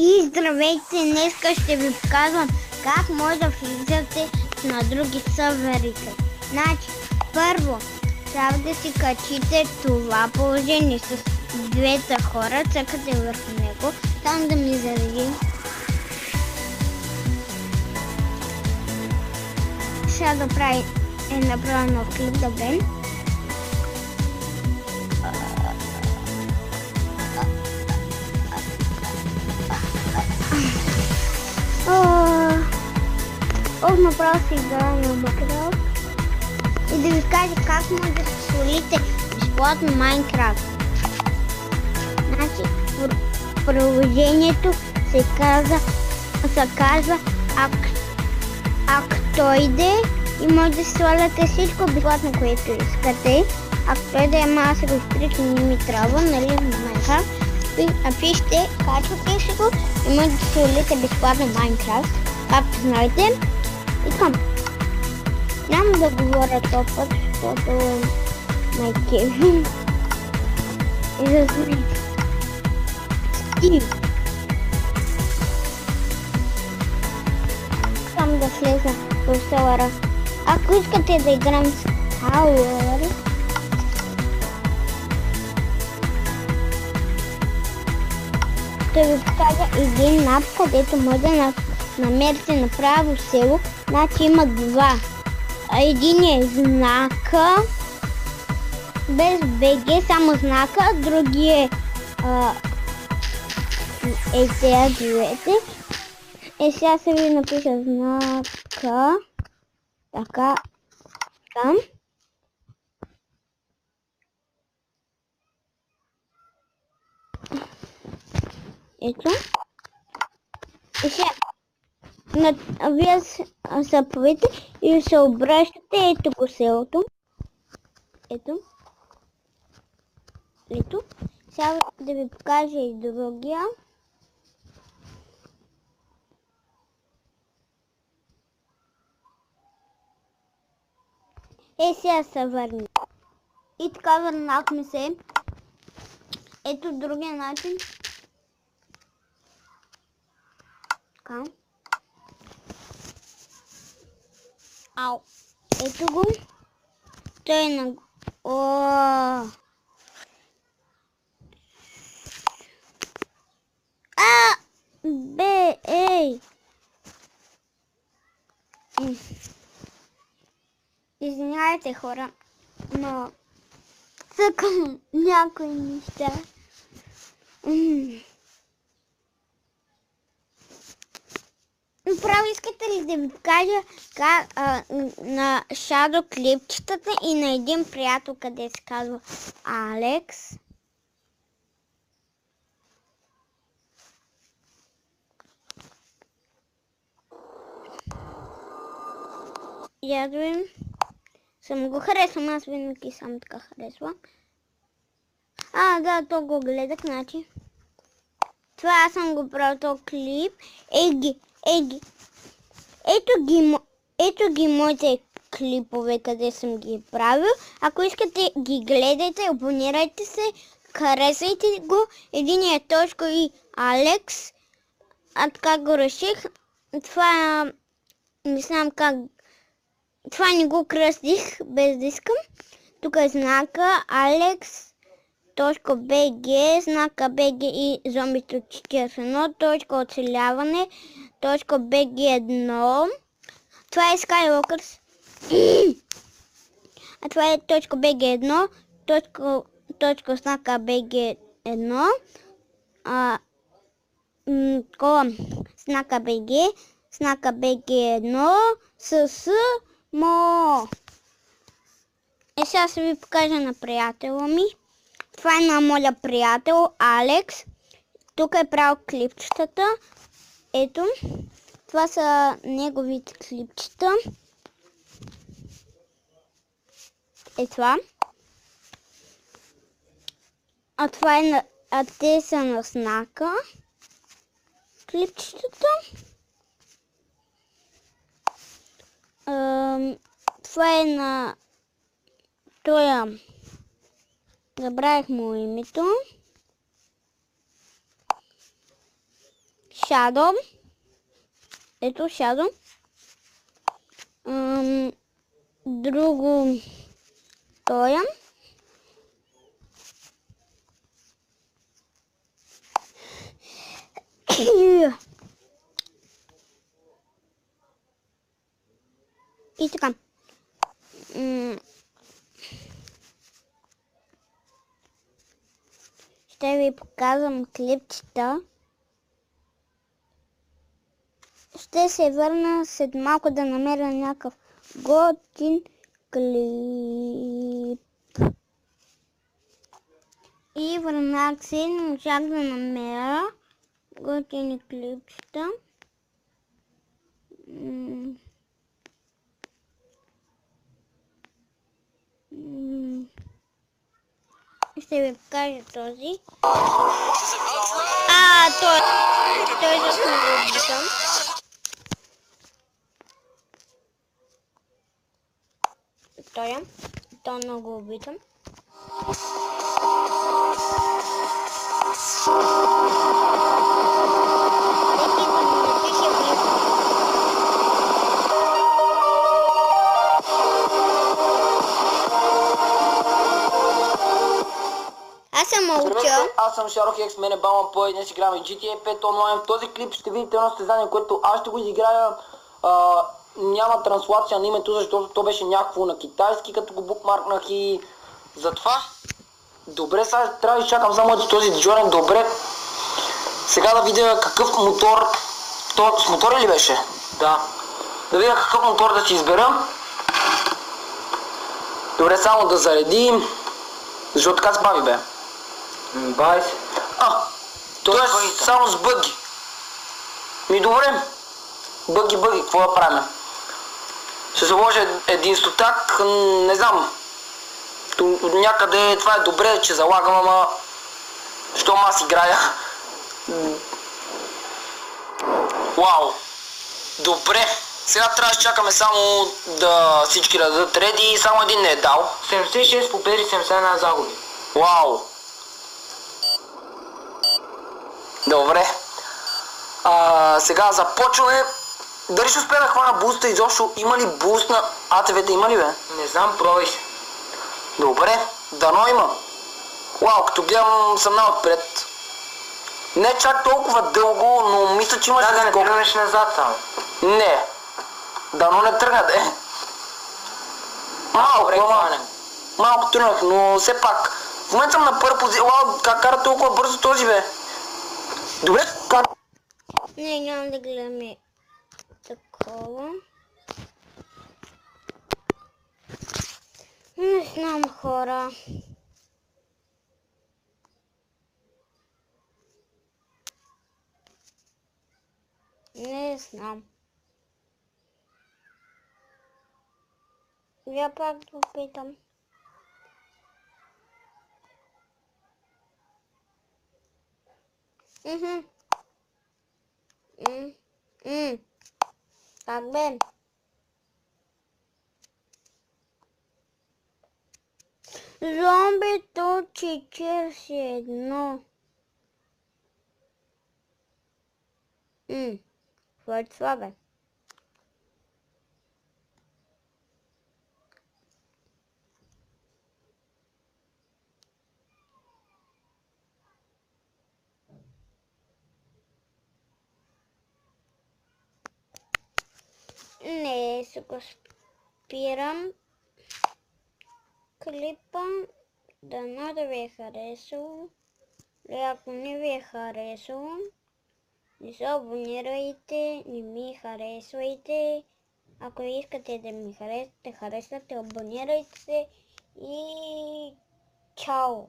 И здравейте! Днес ще ви показвам как може да влизате на други сървърите. Значи, първо, трябва да си качите това положение с двете хора, цъкате върху него, там да ми зареди. Ще да прави направо нов клип, добре. Направо си играя на Майнкрафт и да ви кажа как може да се свалите безплатно Майнкрафт. Значи, приложението се казва Актоиде и може да си сваляте всичко безплатно, което искате. Актоиде е маса рестрикции, не ми трябва, нали, в Майнкрафт. Пишете, качвате си го и може да си свалите безплатно Майнкрафт, както знаете. И така, няма да говоря този път, защото ме кефи. И да знаете. Стив. Искам да влеза в сервера. Ако искате да играем с Tower, ще ви покажа един мап, където може да намерите направо село. Значи има два. Един е знака, без БГ, само знака, други е тези двете. Сега се ви напиша знака, така, там. Ето. И сега. Вие се правите и се обръщате, ето го селото. Ето. Ето. Сега да ви покажа и другия. Сега се върна. И така върнахме се. Ето другия начин. Така. Ау. Ето го. Той е на... Бе, ей! Извинявайте, хора, но цъкам някои неща. Право искате ли да ви покажа как на Shadow клипчетата и на един приятел, къде се казва Алекс. Я да видим. Съм го харесвам, аз винаги сам така харесвам. Да, то го гледах, значи. Това аз съм го правил този клип. Ето ги моите клипове, къде съм ги правил. Ако искате ги гледайте, абонирайте се, харесайте го. Единият е Тошко и Алекс. Така го реших. Това не знам как. Това не го кръстих, без да искам. Тук е знака Алекс. Точка БГ, знака БГ и зомбито 41, точка оцеляване, точка БГ1. Това е Skywalkers. А това е точка БГ1, точка знака БГ1, знака БГ1 с мо. Сега ще ви покажа на приятела ми. Това е на моя приятел Алекс. Тук е правил клипчетата. Ето. Това са неговите клипчета. Това. Те са на знака. Клипчетата. Това е на тоя. Забравих му името. Shadow. Ето Shadow. Друго тоя. И така. Ще ви показвам клипчета. Ще се върна след малко да намеря някакъв готин клип. И върнах се, не можах да намеря готини клипчета. Ще ви покажа този. Той е за много. Той много обичам. Аз съм Шарох Екс, мен е Балман Плей, днес играме GTA 5 онлайн. В този клип ще видите едно състезание, което аз ще го изиграя. Няма транслация на името, защото то беше някакво на китайски, като го букмаркнах и затова. Добре, сега трябва да изчакам само този Джорен. Добре. Сега да видя какъв мотор. То с мотор ли беше? Да. Да видя какъв мотор да си избера. Добре, само да заредим. Защото така се бави, бе. Бай се. Той е само с бъги. Добре. Бъги, какво да правим? Ще заложа един стотак, не знам. Някъде това е добре, че залагам, ама щом аз играя. Вау. Добре. Сега трябва да чакаме само да всички да дадат реди и само един не е дал. 76 победи, 71 загуби. Вау. Добре. Сега започваме. Дали ще успея да хвана буста изобщо? Има ли буст на АТВ-та? Има ли, бе? Не знам, пробвай се. Добре, дано има. Вау, като гледам съм най-отпред. Не чак толкова дълго, но мисля, че имаш да не тръгнеш назад само. Не. Дано не тръгна, де. Малко тръгнах, но все пак. В момента съм на първа позиция. Вау, как кара толкова бързо този, бе? Добре, как? Не, няма да гледаме такова. Не знам, хора. Не знам. Я пак го питам. Как бе? Зомбито 41. Това е това, бе. Не, сега спирам клипа. Дано да ви е харесало. Ако не ви е харесало, не се абонирайте, не ми харесвайте. Ако искате да ми харесате, абонирайте се и чао!